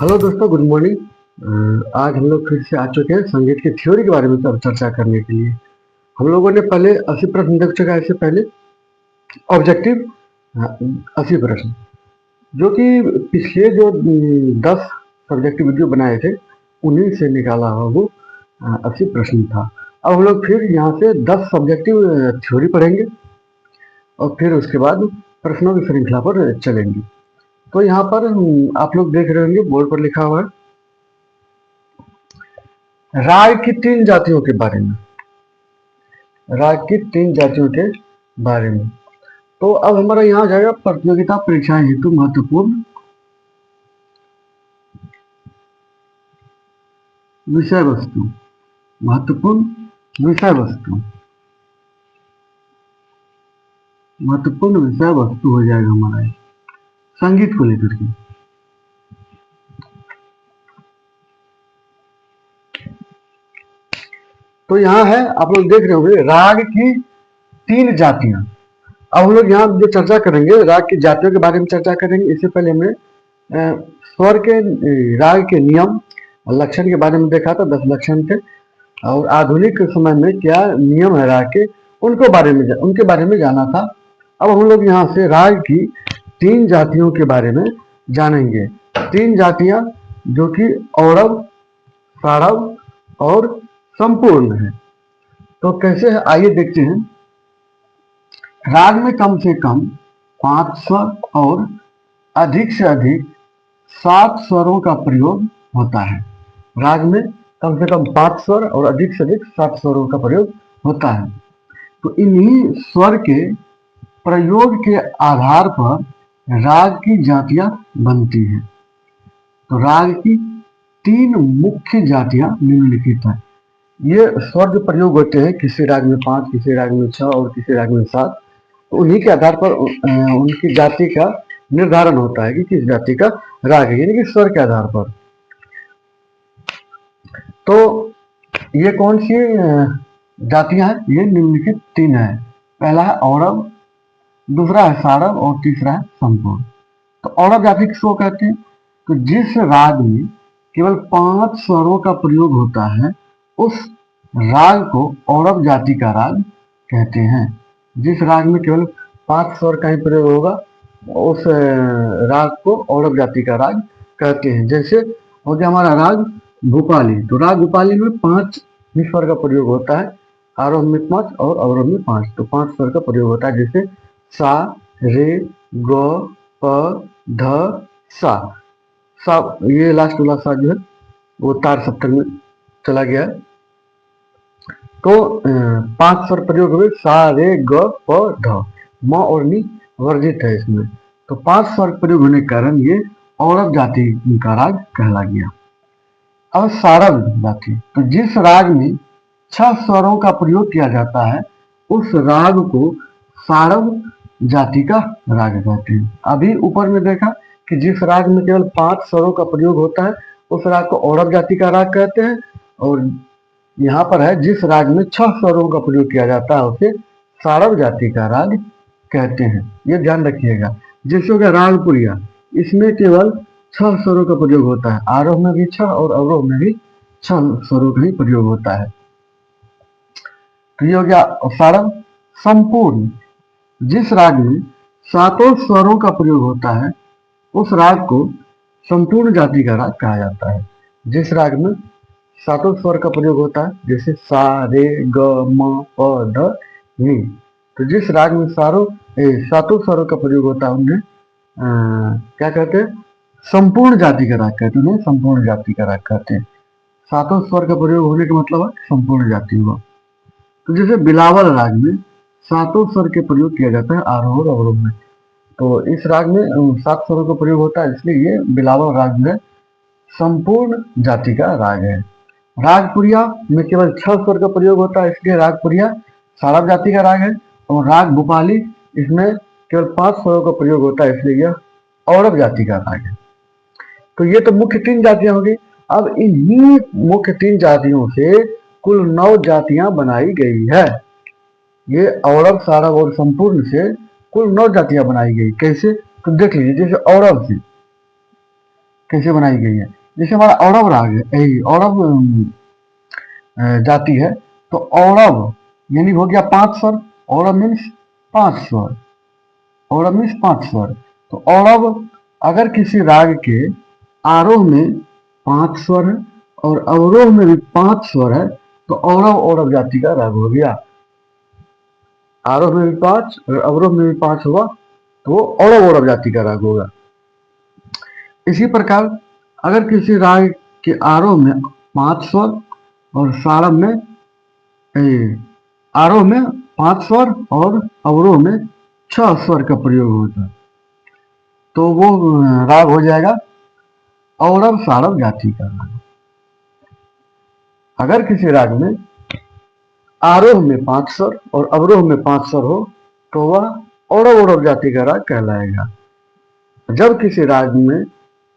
Hello दोस्तों, good morning. आज हम लोग फिर से आ चुके हैं संगीत की थ्योरी के बारे में चर्चा करने के लिए। हम लोगों ने पहले 80 प्रश्न देख चुका है। इससे पहले ऑब्जेक्टिव 80 प्रश्न, जो कि पिछले जो 10 सब्जेक्टिव वीडियो बनाए थे उन्हीं से निकाला हुआ वो 80 प्रश्न था। अब हम लोग फिर यहाँ से 10 सब्जेक्टिव थ्योरी पढ़ेंगे और फिर उसके बाद प्रश्नों की श्रृंखला पर चलेंगे। तो यहाँ पर आप लोग देख रहे होंगे बोर्ड पर लिखा हुआ है राग की 3 जातियों के बारे में। राग की 3 जातियों के बारे में। तो अब हमारा यहाँ जाएगा प्रतियोगिता परीक्षाएं हेतु महत्वपूर्ण विषय वस्तु। महत्वपूर्ण विषय वस्तु, महत्वपूर्ण विषय वस्तु हो जाएगा हमारा संगीत को लेकर के। तो यहाँ है, आप लोग देख रहे होंगे राग की 3 जातियां। अब हम लोग यहाँ जो चर्चा करेंगे राग की जातियों के बारे में चर्चा करेंगे। इससे पहले हमने स्वर के राग के नियम और लक्षण के बारे में देखा था। 10 लक्षण थे और आधुनिक समय में क्या नियम है राग के उनके बारे में जाना था। अब हम लोग यहाँ से राग की 3 जातियों के बारे में जानेंगे। 3 जातियां जो कि औरव, सारव और संपूर्ण है। तो कैसे है आइए देखते हैं। राग में कम से कम 5 स्वर और अधिक से अधिक 7 स्वरों का प्रयोग होता है। राग में कम से कम 5 स्वर और अधिक से अधिक 7 स्वरों का प्रयोग होता है। तो इन्हीं स्वर के प्रयोग के आधार पर राग की जातियां बनती हैं। तो राग की 3 मुख्य जातियां निम्नलिखित हैं। ये स्वर जो प्रयोग होते हैं किसी राग में 5, किसी राग में 6 और किसी राग में 7, तो उन्हीं के आधार पर उनकी जाति का निर्धारण होता है कि किस जाति का राग है, यानी कि स्वर के आधार पर। तो ये कौन सी जातियां हैं? ये निम्नलिखित 3 है। पहला है औरव, दूसरा है सारव और तीसरा है संपूर्ण। तो औरव जाति किसको कहते हैं? तो जिस राग में केवल 5 स्वरों का प्रयोग होता है उस राग को औरव जाति का राग कहते हैं। जिस राग में केवल 5 स्वर का ही प्रयोग होगा उस राग को औरव जाति का राग कहते हैं। जैसे हो गया हमारा राग भूपाली। तो राग भूपाली में 5 ही स्वर का प्रयोग होता है, आरोह में 5 और अवरोह में 5। तो 5 स्वर का प्रयोग होता है, जैसे सा, रे, ग, प, ध, सा। सा ये लास्ट वाला सा जो है वो तार सप्तक में चला गया है। तो 5 स्वर प्रयोग हुए, सा, रे, ग, प, ध। म और नी वर्जित है इसमें। तो 5 स्वर प्रयोग होने के कारण ये औरव जाति का राग कहला गया। अब सारव जाति, तो जिस राग में 6 स्वरों का प्रयोग किया जाता है उस राग को सारव जाति का राग कहते हैं। अभी ऊपर में देखा कि जिस राग में केवल 5 स्वरों का प्रयोग होता है उस राग को औरव जाति का राग कहते हैं, और यहाँ पर है जिस राग में 6 स्वरों का प्रयोग किया जाता है उसे सारव जाति का राग कहते हैं। ये ध्यान रखिएगा। जैसे हो गया रागपुरिया, इसमें केवल 6 स्वरों का प्रयोग होता है, आरोह में भी 6 और अवरोह में भी 6 स्वरों का ही प्रयोग होता है। तो ये हो गया सारव। संपूर्ण, जिस राग में 7 स्वरों का प्रयोग होता है उस राग को संपूर्ण जाति का राग कहा जाता है। जिस राग में 7 स्वर का प्रयोग होता है, जैसे सा, रे, ग, म, प, ध, नी। तो जिस राग में 7 स्वरों का प्रयोग होता है उन्हें क्या कहते हैं? संपूर्ण जाति का राग कहते हैं। उन्हें संपूर्ण जाति का राग कहते हैं। 7 स्वर का प्रयोग होने का मतलब है संपूर्ण जाति हुआ। तो जैसे बिलावल राग में 7 स्वर के प्रयोग किया जाता है आरोह और अवरोह में। तो इस राग में 7 स्वरों का प्रयोग होता है, इसलिए ये बिलावल राग में संपूर्ण जाति का राग है। रागपुरिया में केवल 6 स्वर का प्रयोग होता है, इसलिए रागपुरिया सारव जाति का राग है। और राग भूपाली, इसमें केवल 5 स्वरों का प्रयोग होता है, इसलिए यह औरव जाति का राग है। तो ये तो मुख्य 3 जातियां होगी। अब इन्हीं मुख्य 3 जातियों से कुल 9 जातियां बनाई गई है। ये औरव, सारव और संपूर्ण से कुल 9 जातियां बनाई गई। कैसे? तो देख लीजिए। जैसे औरव से, कैसे बनाई गई है। जैसे हमारा औरव राग है, यही औरव जाति है, तो औरव यानी हो गया 5 स्वर। औरव मीन्स 5 स्वर। औरव मीन्स 5 स्वर। तो औरव अगर किसी राग के आरोह में 5 स्वर है और अवरोह में भी 5 स्वर है तो औरव औरव जाति का राग हो गया। आरोह में भी 5 और अवरोह में भी 5 हुआ तो वो औरव औरव जाति का राग होगा। इसी प्रकार अगर किसी राग के आरोह में 5 स्वर और सारभ में आरोह में 5 स्वर और अवरोह में 6 स्वर का प्रयोग होता है तो वो राग हो जाएगा औरव सारभ जाति का राग। अगर किसी राग में आरोह में 5 स्वर और अवरोह में 5 स्वर हो तो वह औरव औरव जाति का राग कहलाएगा। जब किसी राग में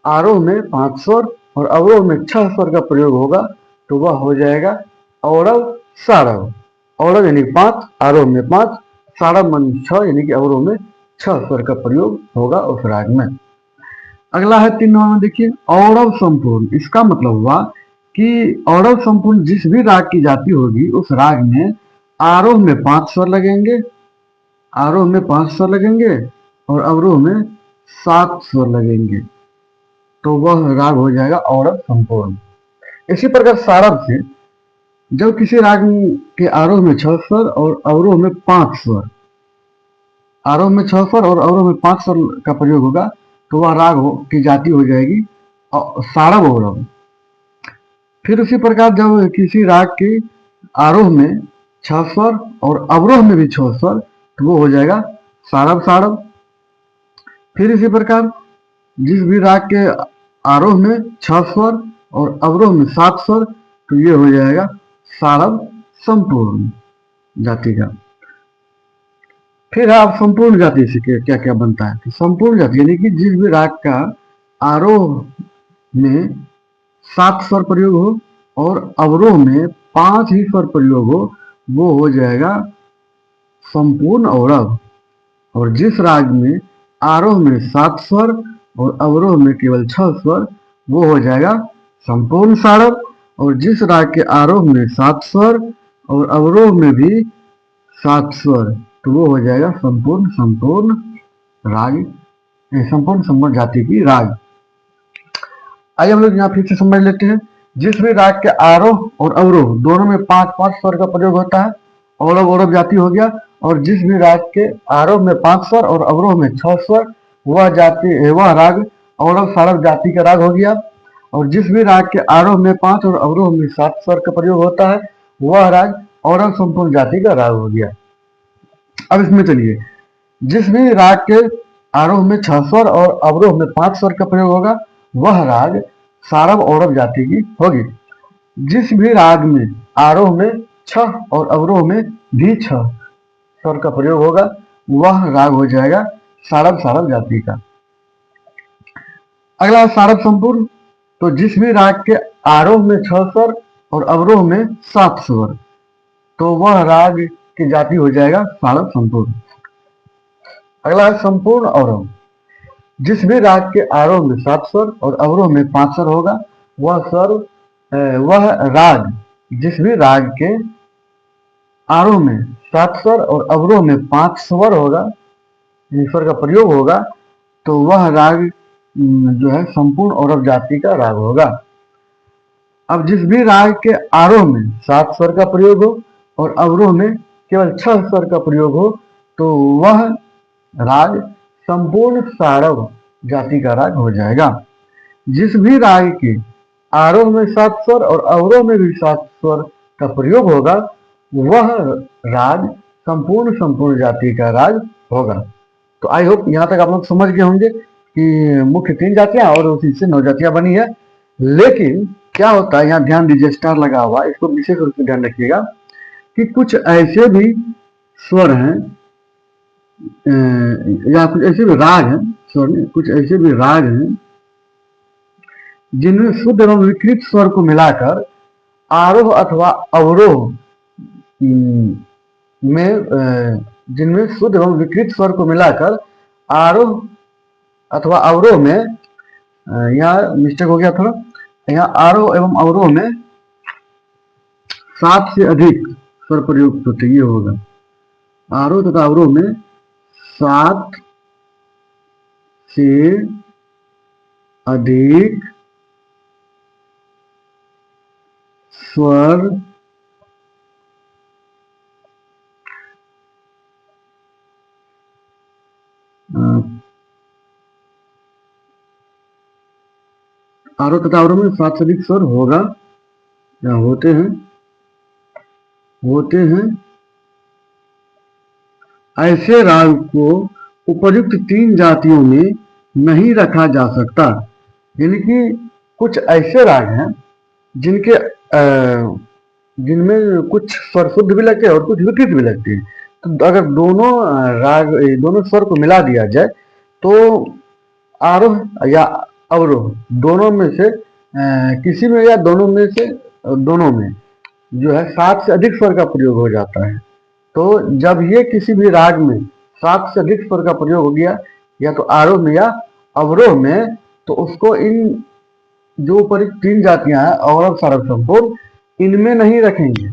आरोह में 5 स्वर और अवरोह में 6 स्वर का प्रयोग होगा तो वह हो जाएगा औरव सारभ। औरव यानी 5, आरोह में 5, सारभ मन 6 यानी कि अवरोह में 6 स्वर का प्रयोग होगा उस राग में। अगला है 3 नंबर में, देखिए औरव संपूर्ण। इसका मतलब हुआ कि औरव संपूर्ण जिस भी राग की जाति होगी उस राग में आरोह में 5 स्वर लगेंगे, आरोह में 5 स्वर लगेंगे और अवरोह में 7 स्वर लगेंगे तो वह राग हो जाएगा औरव संपूर्ण। इसी प्रकार सारभ से जब किसी राग के आरोह में 6 स्वर और अवरोह में 5 स्वर, आरोह में 6 स्वर और अवरोह में 5 स्वर का प्रयोग होगा तो वह राग की जाति हो जाएगी सारभ औरव। फिर उसी प्रकार जब किसी राग के आरोह में 6 स्वर और अवरोह में भी 6 स्वर तो वो हो जाएगा सारभ सारभ। फिर इसी प्रकार जिस भी राग के आरोह में 6 स्वर और अवरोह में 7 स्वर तो ये हो जाएगा सारभ संपूर्ण जाति का। फिर आप संपूर्ण जाति से क्या क्या बनता है। संपूर्ण जाति यानी कि जिस भी राग का आरोह में 7 स्वर प्रयोग हो और अवरोह में 5 ही स्वर प्रयोग हो वो हो जाएगा संपूर्ण औरव। और जिस राग में आरोह में 7 स्वर और अवरोह में केवल 6 स्वर वो हो जाएगा संपूर्ण सारभ। और जिस राग के आरोह में 7 स्वर और अवरोह में भी 7 स्वर तो वो हो जाएगा संपूर्ण संपूर्ण राग, संपूर्ण संपूर्ण जाति की राग। आइए हम लोग यहाँ फिर से समझ लेते हैं। जिस भी राग के आरोह और अवरोह दोनों में 5-5 स्वर का प्रयोग होता है औरव औरव जाति हो गया। और जिस भी राग के आरोह में 5 स्वर और अवरोह में 6 स्वर वह राग औरव सारभ जाति का राग हो गया। और जिस भी राग के आरोह में 5 और अवरोह में 7 स्वर का प्रयोग होता है वह राग औरव संपूर्ण जाति का राग हो गया। अब इसमें चलिए, जिस भी राग के आरोह में 6 स्वर और अवरोह में 5 स्वर का प्रयोग होगा वह राग सारभ औरव जाति की होगी। जिस भी राग में आरोह में 6 और अवरोह में भी 6 स्वर का प्रयोग होगा वह राग हो जाएगा सारभ सारभ जाति का। अगला सारभ संपूर्ण। तो जिस भी राग के आरोह में 6 स्वर और अवरोह में 7 स्वर तो वह राग की जाति हो जाएगा सारभ संपूर्ण। अगला है संपूर्ण औरव। जिस भी राग के आरोह में 7 स्वर और अवरोह में 5 स्वर होगा वह राग, जिस भी राग के आरोह में 7 स्वर और अवरोह में 5 स्वर होगा, स्वर का प्रयोग होगा तो वह राग जो है संपूर्ण औरव जाति का राग होगा। अब जिस भी राग के आरोह में 7 स्वर का प्रयोग हो और अवरोह में केवल 6 स्वर का प्रयोग हो तो वह राग संपूर्ण सारव जाति का राग हो जाएगा। जिस भी राग के आरोह में 7 स्वर और अवरोह में भी 7 स्वर का प्रयोग होगा वह राग संपूर्ण संपूर्ण जाति का राग होगा। तो आई होप यहाँ तक आप लोग समझ गए होंगे कि मुख्य 3 जातियां और उसी से 9 जातियां बनी है। लेकिन क्या होता है, यहाँ ध्यान दीजिए, स्टार लगा हुआ, इसको विशेष रूप से ध्यान रखिएगा कि कुछ ऐसे भी स्वर हैं या कुछ ऐसे भी राग हैं, सॉरी कुछ ऐसे भी राग हैं जिनमें शुद्ध एवं विकृत स्वर को मिलाकर आरोह अथवा अवरोह में जिनमें शुद्ध एवं विकृत स्वर को मिलाकर आरोह अथवा अवरोह में यहाँ मिस्टेक हो गया थोड़ा, यहाँ आरोह एवं अवरोह में 7 से अधिक स्वर प्रयुक्त होते, ये होगा। आरोह तथा अवरोह में 7 से अधिक स्वर आरोह तथा अवरोह में 7 से अधिक स्वर होगा या होते हैं ऐसे राग को उपर्युक्त 3 जातियों में नहीं रखा जा सकता। यानी कि कुछ ऐसे राग हैं जिनके जिनमें कुछ स्वर शुद्ध भी लगते हैं और कुछ विकृत भी लगते हैं। तो अगर दोनों राग दोनों स्वर को मिला दिया जाए तो आरोह या अवरोह दोनों में से किसी में या दोनों में जो है 7 से अधिक स्वर का प्रयोग हो जाता है। तो जब ये किसी भी राग में 7 से अधिक स्वर का प्रयोग हो गया या तो आरोह में या अवरोह में, तो उसको इन जो ऊपर 3 जातियां हैं अवरोह सारभ संपूर्ण, इनमें नहीं रखेंगे।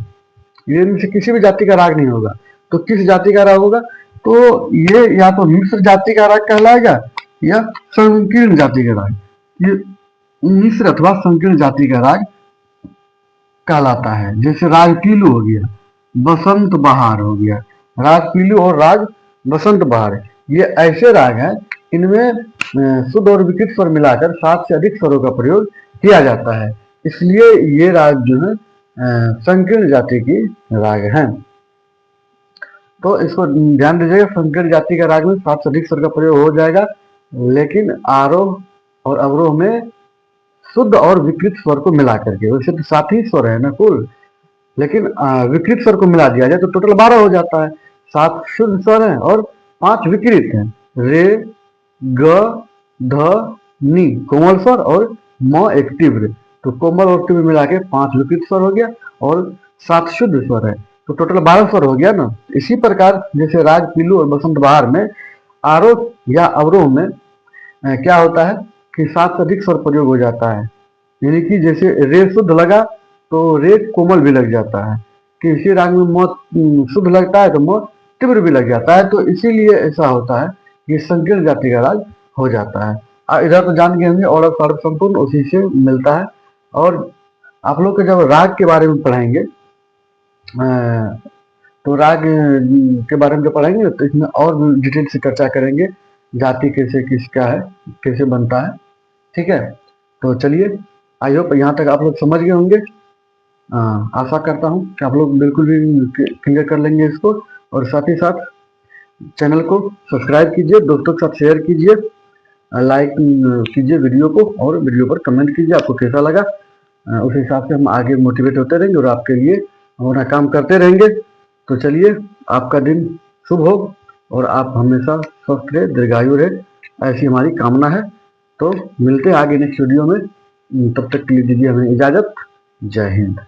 इनमें से किसी भी जाति का राग नहीं होगा। तो किस जाति का राग होगा? तो ये या तो मिश्र जाति का राग कहलाएगा या संकीर्ण जाति का राग। ये मिश्र अथवा संकीर्ण जाति का राग कहलाता है। जैसे राग पीलू हो गया, बसंत बहार हो गया। राग पीलू और राग बसंत बहार, ये ऐसे राग हैं इनमें शुद्ध और विकृत स्वर मिलाकर 7 से अधिक स्वरों का प्रयोग किया जाता है। इसलिए ये राग जो है संकीर्ण जाति की राग हैं। तो इसको ध्यान दीजिएगा, संकीर्ण जाति का राग में 7 से अधिक स्वर का प्रयोग हो जाएगा, लेकिन आरोह और अवरोह में शुद्ध और विकृत स्वर को मिला करके। वैसे तो 7 ही स्वर है ना कुल, लेकिन विकृत स्वर को मिला दिया जाए तो टोटल 12 हो जाता है। 7 शुद्ध स्वर हैं और 5 विकृत हैं। रे, ग, ध, नी कोमल स्वर और म एक तीव्र। तो कोमल और तीव्र मिला के 5 विकृत स्वर हो गया और 7 शुद्ध स्वर है, तो टोटल 12 स्वर हो गया ना। इसी प्रकार जैसे राग पीलू और बसंत बहार में आरोह या अवरोह में क्या होता है कि 7 से अधिक स्वर प्रयोग हो जाता है। यानी कि जैसे रे शुद्ध लगा तो रे कोमल भी लग जाता है, किसी राग में म शुद्ध लगता है तो म तीव्र भी लग जाता है। तो इसीलिए ऐसा होता है कि संकीर्ण जाति का राग हो जाता है। इधर तो जान गए होंगे औरत सारभ संपूर्ण उसी से मिलता है। और आप लोग को जब राग के बारे में पढ़ाएंगे तो राग के बारे में जो पढ़ाएंगे तो इसमें और डिटेल से चर्चा करेंगे, जाति कैसे किसका है, कैसे बनता है। ठीक है, तो चलिए, आई होप यहाँ तक आप लोग समझ गए होंगे। आशा करता हूँ कि आप लोग बिल्कुल भी क्लियर कर लेंगे इसको। और साथ ही साथ चैनल को सब्सक्राइब कीजिए, दोस्तों के साथ शेयर कीजिए, लाइक कीजिए वीडियो को और वीडियो पर कमेंट कीजिए आपको कैसा लगा। उस हिसाब से हम आगे मोटिवेट होते रहेंगे और आपके लिए अपना काम करते रहेंगे। तो चलिए, आपका दिन शुभ हो और आप हमेशा स्वस्थ रहे, दीर्घायु रहे, ऐसी हमारी कामना है। तो मिलते हैं आगे नेक्स्ट वीडियो में, तब तक के लिए दीजिए हमें इजाज़त। जय हिंद।